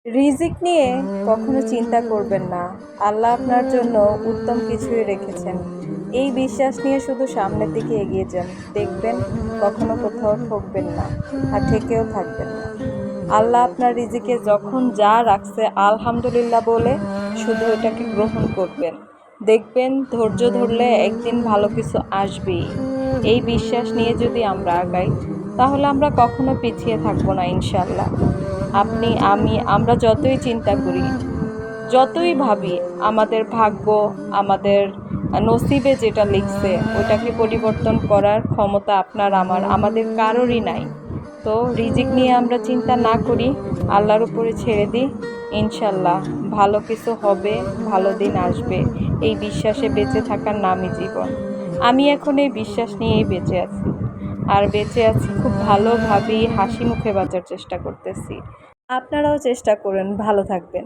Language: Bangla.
রিজিক নিয়ে কখনো চিন্তা করবেন না। আল্লাহ আপনার জন্য উত্তম কিছুই রেখেছেন। এই বিশ্বাস নিয়ে শুধু সামনের দিকে এগিয়ে যান। দেখবেন কখনো কোথাও ঠকবেন না, আর ঠেকেও থাকবেন না। আল্লাহ আপনার রিজিকে যখন যা রাখছে আলহামদুলিল্লাহ বলে শুধু এটাকে গ্রহণ করবেন। দেখবেন ধৈর্য ধরলে একদিন ভালো কিছু আসবেই। এই বিশ্বাস নিয়ে যদি আমরা আগাই তাহলে আমরা কখনো পিছিয়ে থাকবো না ইনশাল্লাহ। আপনি, আমি, আমরা যতই চিন্তা করি, যতই ভাবি, আমাদের ভাগ্য, আমাদের নসিবে যেটা লিখছে ওটাকে পরিবর্তন করার ক্ষমতা আপনার আমার, আমাদের কারোরই নাই। তো রিজিক নিয়ে আমরা চিন্তা না করি, আল্লাহর উপরে ছেড়ে দিই। ইনশাল্লাহ ভালো কিছু হবে, ভালো দিন আসবে। এই বিশ্বাসে বেঁচে থাকার নামই জীবন। আমি এখন এই বিশ্বাস নিয়েই বেঁচে আছি, আর বেঁচে আছি খুব ভালোভাবেই, হাসি মুখে বাঁচার চেষ্টা করতেছি। আপনারাও চেষ্টা করুন, ভালো থাকবেন।